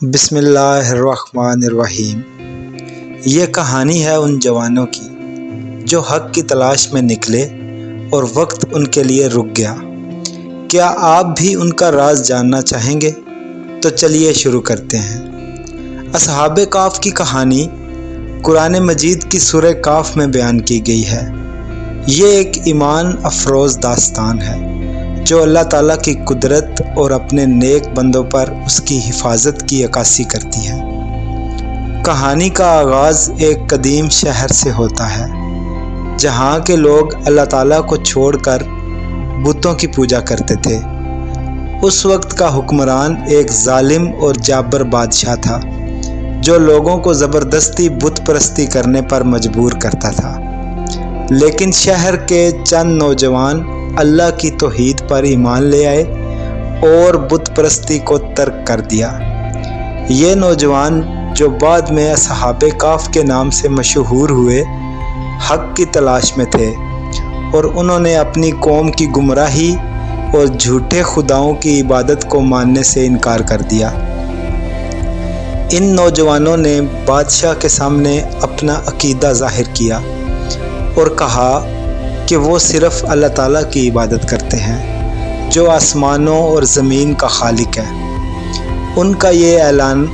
بسم اللہ الرحمن الرحیم۔ یہ کہانی ہے ان جوانوں کی جو حق کی تلاش میں نکلے اور وقت ان کے لیے رک گیا۔ کیا آپ بھی ان کا راز جاننا چاہیں گے؟ تو چلیے شروع کرتے ہیں۔ اصحاب کہف کی کہانی قرآن مجید کی سورہ کہف میں بیان کی گئی ہے۔ یہ ایک ایمان افروز داستان ہے جو اللہ تعالیٰ کی قدرت اور اپنے نیک بندوں پر اس کی حفاظت کی عکاسی کرتی ہے۔ کہانی کا آغاز ایک قدیم شہر سے ہوتا ہے جہاں کے لوگ اللہ تعالیٰ کو چھوڑ کر بتوں کی پوجا کرتے تھے۔ اس وقت کا حکمران ایک ظالم اور جابر بادشاہ تھا جو لوگوں کو زبردستی بت پرستی کرنے پر مجبور کرتا تھا، لیکن شہر کے چند نوجوان اللہ کی توحید پر ایمان لے آئے اور بت پرستی کو ترک کر دیا۔ یہ نوجوان جو بعد میں اصحاب کہف کے نام سے مشہور ہوئے، حق کی تلاش میں تھے اور انہوں نے اپنی قوم کی گمراہی اور جھوٹے خداؤں کی عبادت کو ماننے سے انکار کر دیا۔ ان نوجوانوں نے بادشاہ کے سامنے اپنا عقیدہ ظاہر کیا اور کہا کہ وہ صرف اللہ تعالیٰ کی عبادت کرتے ہیں جو آسمانوں اور زمین کا خالق ہے۔ ان کا یہ اعلان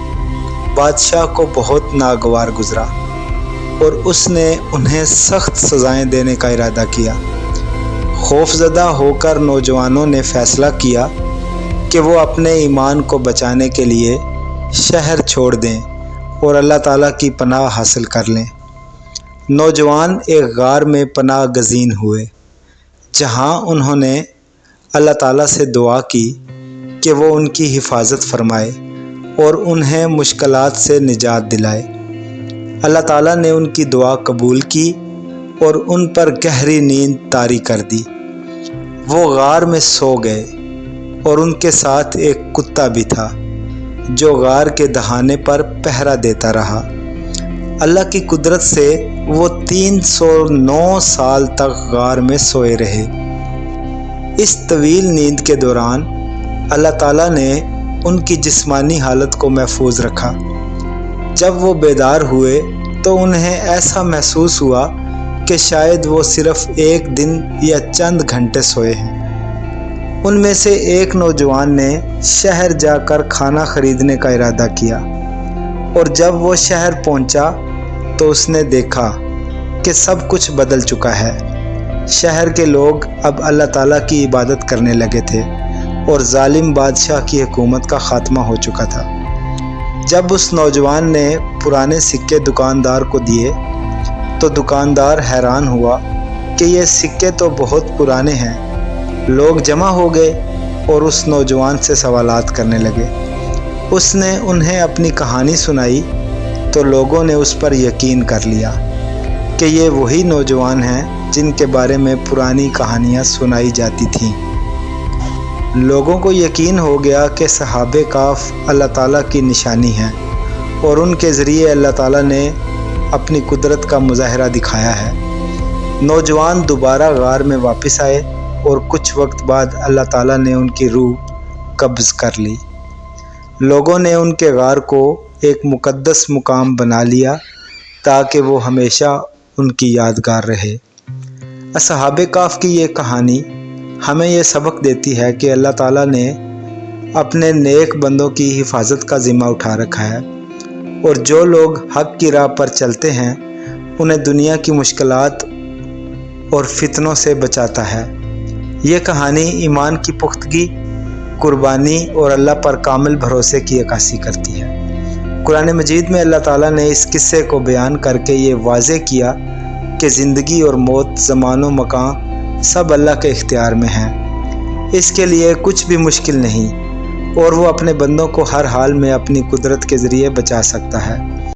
بادشاہ کو بہت ناگوار گزرا اور اس نے انہیں سخت سزائیں دینے کا ارادہ کیا۔ خوفزدہ ہو کر نوجوانوں نے فیصلہ کیا کہ وہ اپنے ایمان کو بچانے کے لیے شہر چھوڑ دیں اور اللہ تعالیٰ کی پناہ حاصل کر لیں۔ نوجوان ایک غار میں پناہ گزین ہوئے جہاں انہوں نے اللہ تعالیٰ سے دعا کی کہ وہ ان کی حفاظت فرمائے اور انہیں مشکلات سے نجات دلائے۔ اللہ تعالیٰ نے ان کی دعا قبول کی اور ان پر گہری نیند طاری کر دی۔ وہ غار میں سو گئے اور ان کے ساتھ ایک کتا بھی تھا جو غار کے دہانے پر پہرا دیتا رہا۔ اللہ کی قدرت سے وہ 309 سال تک غار میں سوئے رہے۔ اس طویل نیند کے دوران اللہ تعالیٰ نے ان کی جسمانی حالت کو محفوظ رکھا۔ جب وہ بیدار ہوئے تو انہیں ایسا محسوس ہوا کہ شاید وہ صرف ایک دن یا چند گھنٹے سوئے ہیں۔ ان میں سے ایک نوجوان نے شہر جا کر کھانا خریدنے کا ارادہ کیا اور جب وہ شہر پہنچا تو اس نے دیکھا کہ سب کچھ بدل چکا ہے۔ شہر کے لوگ اب اللہ تعالیٰ کی عبادت کرنے لگے تھے اور ظالم بادشاہ کی حکومت کا خاتمہ ہو چکا تھا۔ جب اس نوجوان نے پرانے سکے دکاندار کو دیے تو دکاندار حیران ہوا کہ یہ سکے تو بہت پرانے ہیں۔ لوگ جمع ہو گئے اور اس نوجوان سے سوالات کرنے لگے۔ اس نے انہیں اپنی کہانی سنائی تو لوگوں نے اس پر یقین کر لیا کہ یہ وہی نوجوان ہیں جن کے بارے میں پرانی کہانیاں سنائی جاتی تھیں۔ لوگوں کو یقین ہو گیا کہ اصحاب کہف اللہ تعالیٰ کی نشانی ہیں اور ان کے ذریعے اللہ تعالیٰ نے اپنی قدرت کا مظاہرہ دکھایا ہے۔ نوجوان دوبارہ غار میں واپس آئے اور کچھ وقت بعد اللہ تعالیٰ نے ان کی روح قبض کر لی۔ لوگوں نے ان کے غار کو ایک مقدس مقام بنا لیا تاکہ وہ ہمیشہ ان کی یادگار رہے۔ اصحاب کہف کی یہ کہانی ہمیں یہ سبق دیتی ہے کہ اللہ تعالیٰ نے اپنے نیک بندوں کی حفاظت کا ذمہ اٹھا رکھا ہے اور جو لوگ حق کی راہ پر چلتے ہیں انہیں دنیا کی مشکلات اور فتنوں سے بچاتا ہے۔ یہ کہانی ایمان کی پختگی، قربانی اور اللہ پر کامل بھروسے کی عکاسی کرتی ہے۔ قرآن مجید میں اللہ تعالیٰ نے اس قصے کو بیان کر کے یہ واضح کیا کہ زندگی اور موت، زمان و مکان سب اللہ کے اختیار میں ہیں۔ اس کے لیے کچھ بھی مشکل نہیں اور وہ اپنے بندوں کو ہر حال میں اپنی قدرت کے ذریعے بچا سکتا ہے۔